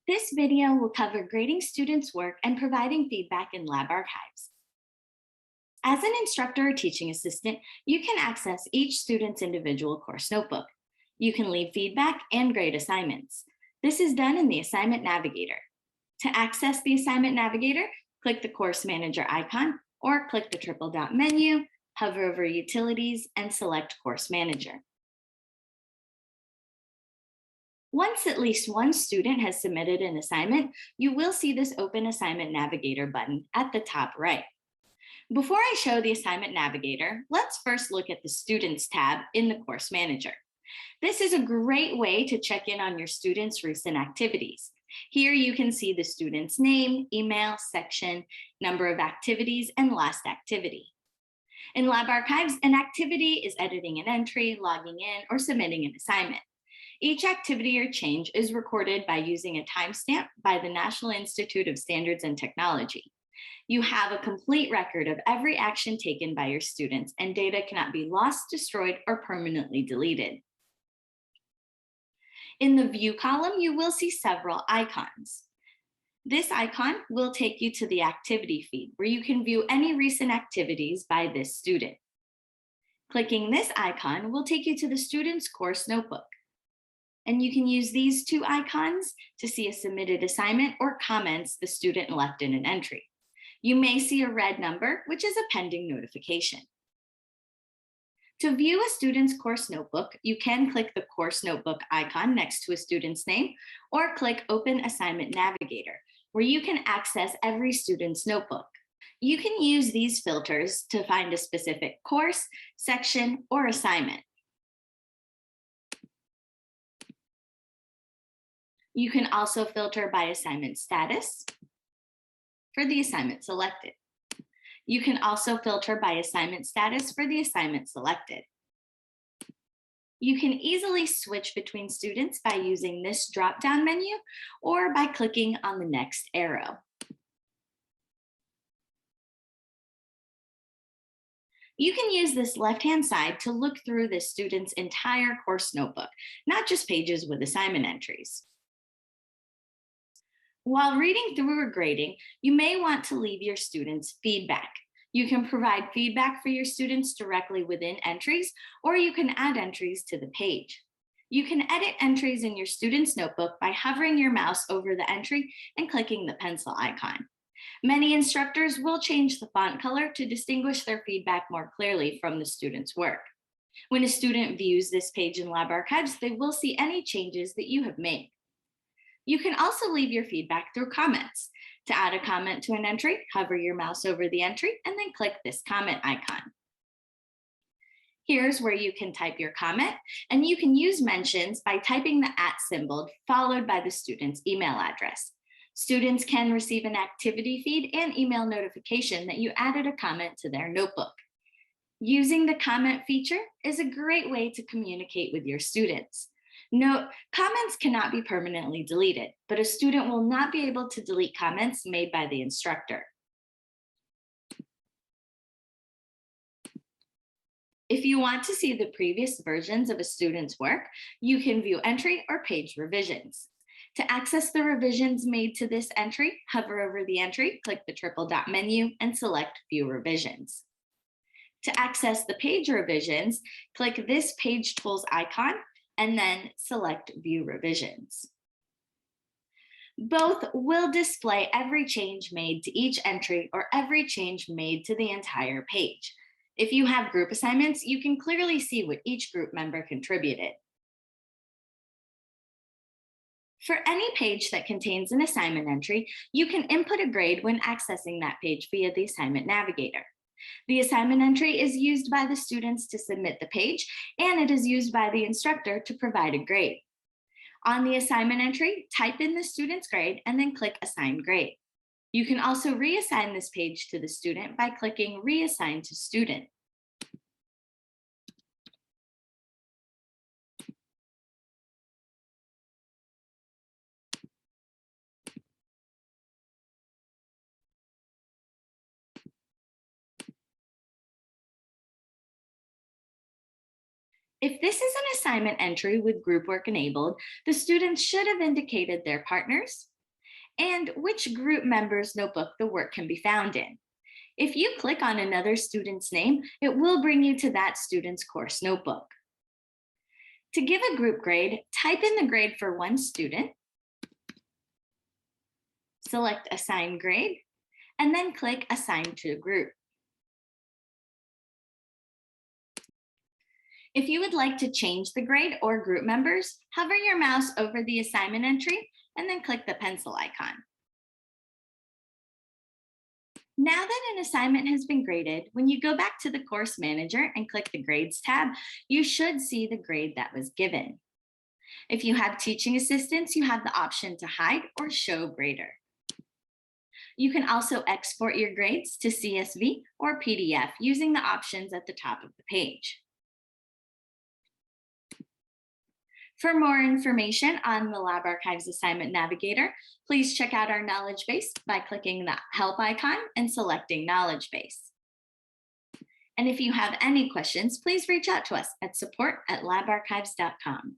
This video will cover grading students' work and providing feedback in lab archives. As an instructor or teaching assistant, you can access each student's individual course notebook. You can leave feedback and grade assignments. This is done in the Assignment Navigator. To access the Assignment Navigator, click the Course Manager icon or click the triple dot menu, hover over Utilities, and select Course Manager. Once at least one student has submitted an assignment, you will see this Open Assignment Navigator button at the top right. Before I show the Assignment Navigator, let's first look at the Students tab in the Course Manager. This is a great way to check in on your students' recent activities. Here you can see the student's name, email, section, number of activities, and last activity. In Lab Archives, an activity is editing an entry, logging in, or submitting an assignment. Each activity or change is recorded by using a timestamp by the National Institute of Standards and Technology. You have a complete record of every action taken by your students, and data cannot be lost, destroyed, or permanently deleted. In the View column, you will see several icons. This icon will take you to the activity feed, where you can view any recent activities by this student. Clicking this icon will take you to the student's course notebook. And you can use these two icons to see a submitted assignment or comments the student left in an entry. You may see a red number, which is a pending notification. To view a student's course notebook, you can click the course notebook icon next to a student's name or click Open Assignment Navigator, where you can access every student's notebook. You can use these filters to find a specific course, section, or assignment. You can also filter by assignment status for the assignment selected. You can also filter by assignment status for the assignment selected. You can easily switch between students by using this drop-down menu or by clicking on the next arrow. You can use this left-hand side to look through the student's entire course notebook, not just pages with assignment entries. While reading through or grading, you may want to leave your students feedback. You can provide feedback for your students directly within entries, or you can add entries to the page. You can edit entries in your student's notebook by hovering your mouse over the entry and clicking the pencil icon. Many instructors will change the font color to distinguish their feedback more clearly from the student's work. When a student views this page in Lab Archives, they will see any changes that you have made. You can also leave your feedback through comments. To add a comment to an entry, hover your mouse over the entry and then click this comment icon. Here's where you can type your comment, and you can use mentions by typing the @ symbol followed by the student's email address. Students can receive an activity feed and email notification that you added a comment to their notebook. Using the comment feature is a great way to communicate with your students. Note, comments cannot be permanently deleted, but a student will not be able to delete comments made by the instructor. If you want to see the previous versions of a student's work, you can view entry or page revisions. To access the revisions made to this entry, hover over the entry, click the triple dot menu, and select View Revisions. To access the page revisions, click this Page Tools icon and then select View Revisions. Both will display every change made to each entry or every change made to the entire page. If you have group assignments, you can clearly see what each group member contributed. For any page that contains an assignment entry, you can input a grade when accessing that page via the Assignment Navigator. The assignment entry is used by the students to submit the page, and it is used by the instructor to provide a grade. On the assignment entry, type in the student's grade and then click Assign Grade. You can also reassign this page to the student by clicking Reassign to Student. If this is an assignment entry with group work enabled, the students should have indicated their partners, and which group member's notebook the work can be found in. If you click on another student's name, it will bring you to that student's course notebook. To give a group grade, type in the grade for one student, select Assign Grade, and then click Assign to Group. If you would like to change the grade or group members, hover your mouse over the assignment entry and then click the pencil icon. Now that an assignment has been graded, when you go back to the Course Manager and click the Grades tab, you should see the grade that was given. If you have teaching assistants, you have the option to hide or show grader. You can also export your grades to CSV or PDF using the options at the top of the page. For more information on the Lab Archives Assignment Navigator, please check out our knowledge base by clicking the Help icon and selecting Knowledge Base. And if you have any questions, please reach out to us at support@labarchives.com.